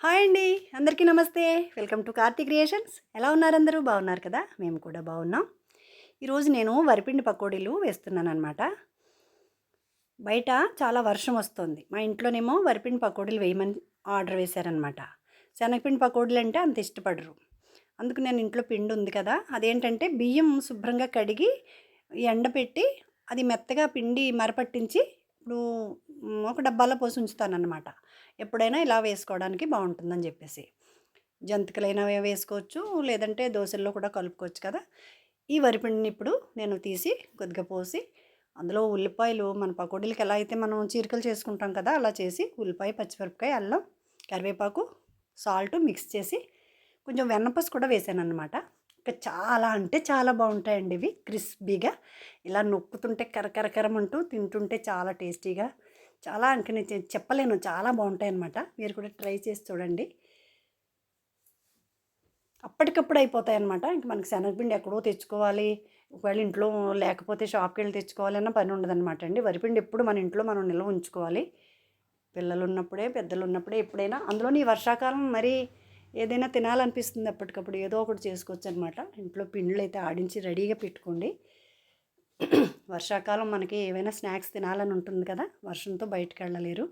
Hi అండి. అందరికీ నమస్తే. Welcome to Karthi creations. ఎలా ఉన్నారు అందరూ? బాగున్నారు కదా? మేము కూడా బాగున్నాం. ఈరోజు నేను వరిపిండి పకోడీలు వేస్తున్నాననమాట. బయట చాలా వర్షం వస్తుంది. మా ఇంట్లోనేమో వరిపిండి పకోడీలు వేయమని ఆర్డర్ వేశారనమాట. శనగపిండి పకోడీలు అంటే అంత ఇష్టపడరు. అందుకు నేను ఇంట్లో పిండి ఉంది కదా, అదేంటంటే బియ్యం శుభ్రంగా కడిగి ఎండపెట్టి అది మెత్తగా పిండి మరపట్టించి ఇప్పుడు ఒక డబ్బాలో పోసి ఉంచుతానన్నమాట. ఎప్పుడైనా ఇలా వేసుకోవడానికి బాగుంటుందని చెప్పేసి. జంతికలైనా వేసుకోవచ్చు, లేదంటే దోశల్లో కూడా కలుపుకోవచ్చు కదా. ఈ వరిపిండిని ఇప్పుడు నేను తీసి కొద్దిగా పోసి అందులో ఉల్లిపాయలు మన పకోడీలకి ఎలా అయితే మనం చీరికలు చేసుకుంటాం కదా, అలా చేసి ఉల్లిపాయ, పచ్చిమిరపకాయ, అల్లం, కరివేపాకు, సాల్ట్ మిక్స్ చేసి కొంచెం వెన్నపూస కూడా వేసానన్నమాట. ఇంకా చాలా అంటే చాలా బాగుంటాయండి ఇవి. క్రిస్పీగా ఇలా నొక్కుతుంటే కరకరకరమంటూ తింటుంటే చాలా టేస్టీగా, చాలా ఇంక నేను చెప్పలేను, చాలా బాగుంటాయి అన్నమాట. మీరు కూడా ట్రై చేసి చూడండి. అప్పటికప్పుడు అయిపోతాయి అన్నమాట. ఇంక మనకి శనగపిండి ఎక్కడో తెచ్చుకోవాలి, ఒకవేళ ఇంట్లో లేకపోతే షాప్కి వెళ్ళి తెచ్చుకోవాలన్న పని ఉండదన్నమాట అండి. వరిపిండి ఎప్పుడు మన ఇంట్లో మనం నిల్వ ఉంచుకోవాలి. పిల్లలు ఉన్నప్పుడే, పెద్దలు ఉన్నప్పుడే, ఎప్పుడైనా. అందులోని ఈ వర్షాకాలం మరి ఏదైనా తినాలనిపిస్తుంది అప్పటికప్పుడు, ఏదో ఒకటి చేసుకోవచ్చు అనమాట. ఇంట్లో పిండిలు అయితే ఆడించి రెడీగా పెట్టుకోండి. వర్షాకాలం మనకి ఏవైనా స్నాక్స్ తినాలని ఉంటుంది కదా, వర్షంతో బయటకు వెళ్ళలేరు.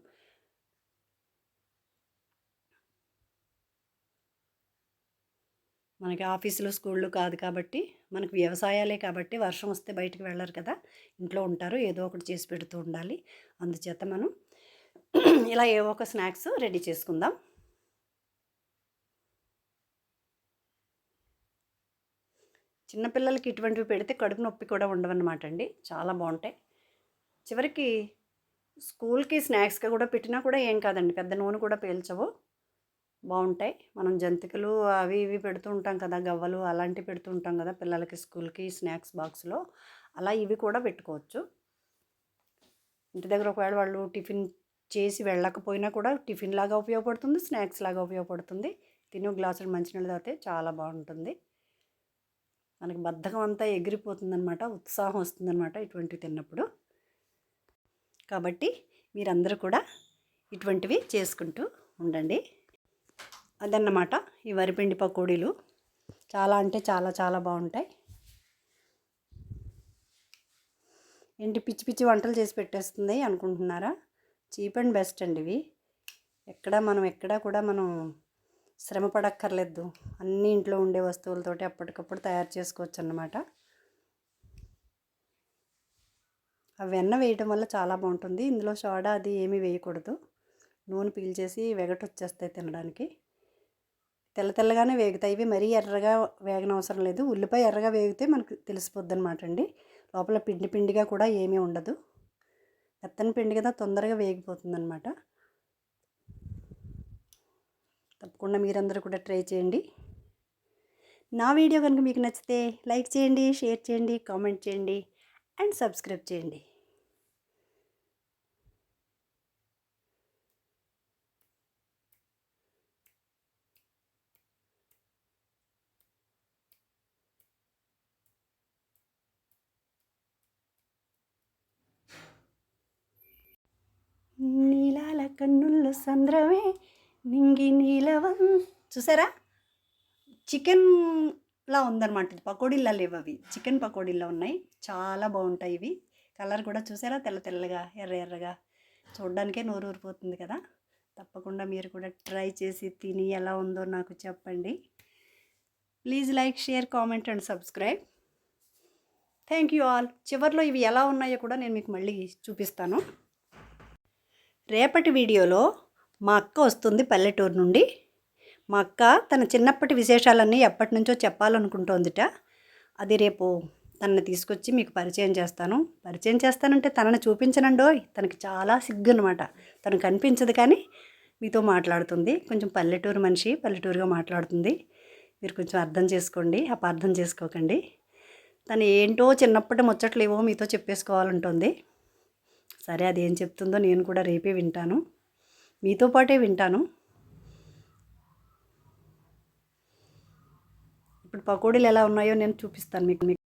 మనకి ఆఫీసులు, స్కూళ్ళు కాదు కాబట్టి, మనకు వ్యవసాయాలే కాబట్టి వర్షం వస్తే బయటకు వెళ్ళరు కదా, ఇంట్లో ఉంటారు. ఏదో ఒకటి చేసి పెడుతూ ఉండాలి. అందుచేత మనం ఇలా ఏవో ఒక స్నాక్స్ రెడీ చేసుకుందాం. చిన్నపిల్లలకి ఇటువంటివి పెడితే కడుపు నొప్పి కూడా ఉండవన్నమాట అండి. చాలా బాగుంటాయి. చివరికి స్కూల్కి స్నాక్స్గా కూడా పెట్టినా కూడా ఏం కాదండి, పెద్ద నూనె కూడా పీల్చవు, బాగుంటాయి. మనం జంతికలు అవి ఇవి పెడుతూ ఉంటాం కదా, గవ్వలు అలాంటివి పెడుతూ ఉంటాం కదా పిల్లలకి స్కూల్కి స్నాక్స్ బాక్స్లో, అలా ఇవి కూడా పెట్టుకోవచ్చు. ఇంటి దగ్గర ఒకవేళ వాళ్ళు టిఫిన్ చేసి వెళ్ళకపోయినా కూడా టిఫిన్ లాగా ఉపయోగపడుతుంది, స్నాక్స్ లాగా ఉపయోగపడుతుంది. తిని గ్లాసులు మంచినీళ్ళు తాగితే చాలా బాగుంటుంది. మనకి బద్ధకం అంతా ఎగిరిపోతుందనమాట, ఉత్సాహం వస్తుందన్నమాట ఇటువంటివి తిన్నప్పుడు. కాబట్టి మీరందరూ కూడా ఇటువంటివి చేసుకుంటూ ఉండండి. అదన్నమాట ఈ వరిపిండి పకోడీలు. చాలా అంటే చాలా చాలా బాగుంటాయి. ఏంటి పిచ్చి పిచ్చి వంటలు చేసి పెట్టేస్తుంది అనుకుంటున్నారా? చీప్ అండ్ బెస్ట్ అండి ఇవి. ఎక్కడా కూడా మనం శ్రమ పడక్కర్లేదు. అన్నీ ఇంట్లో ఉండే వస్తువులతోటి అప్పటికప్పుడు తయారు చేసుకోవచ్చు అన్నమాట. ఆ వెన్న వేయటం వల్ల చాలా బాగుంటుంది. ఇందులో సోడా అది ఏమీ వేయకూడదు. నూనె పీల్చేసి వెగటొచ్చేస్తాయి తినడానికి. తెల్ల తెల్లగానే వేగుతాయి ఇవి, మరీ ఎర్రగా వేగనవసరం లేదు. ఉల్లిపాయ ఎర్రగా వేగితే మనకు తెలిసిపోద్ది అనమాట అండి. లోపల పిండి పిండిగా కూడా ఏమీ ఉండదు. మెత్తని పిండి కదా, తొందరగా వేగిపోతుంది అనమాట. తప్పకుండా మీరందరూ కూడా ట్రై చేయండి. నా వీడియో కనుక మీకు నచ్చితే లైక్ చేయండి, షేర్ చేయండి, కామెంట్ చేయండి అండ్ సబ్స్క్రైబ్ చేయండి. నీలాల కన్నుల్లో సంద్రమే నింగి నీలవం. చూసారా, చికెన్లా ఉందన్నమాట. ఇది పకోడీలా లేవు, అవి చికెన్ పకోడీలా ఉన్నాయి. చాలా బాగుంటాయి ఇవి. కలర్ కూడా చూసారా, తెల్ల తెల్లగా ఎర్ర ఎర్రగా, చూడడానికే నోరు ఊరిపోతుంది కదా. తప్పకుండా మీరు కూడా ట్రై చేసి తిని ఎలా ఉందో నాకు చెప్పండి. Please like, share, comment and subscribe. Thank you all. చివరిలో ఇవి ఎలా ఉన్నాయో కూడా నేను మీకు మళ్ళీ చూపిస్తాను. రేపటి వీడియోలో మా అక్క వస్తుంది పల్లెటూరు నుండి. మా అక్క తన చిన్నప్పటి విశేషాలన్నీ ఎప్పటి నుంచో చెప్పాలనుకుంటోందిట. అది రేపు తనని తీసుకొచ్చి మీకు పరిచయం చేస్తాను. పరిచయం చేస్తానంటే తనని చూపించనండోయ్, తనకి చాలా సిగ్గు అనమాట. తను కనిపించదు కానీ మీతో మాట్లాడుతుంది. కొంచెం పల్లెటూరు మనిషి, పల్లెటూరుగా మాట్లాడుతుంది. మీరు కొంచెం అర్థం చేసుకోండి, అపార్థం చేసుకోకండి. తను ఏంటో చిన్నప్పటి ముచ్చట్లు ఏవో మీతో చెప్పేసుకోవాలంటుంది. సరే, అది ఏం చెప్తుందో నేను కూడా రేపే వింటాను, మీతో పాటే వింటాను. ఇప్పుడు పకోడీలు ఎలా ఉన్నాయో నేను చూపిస్తాను మీకు.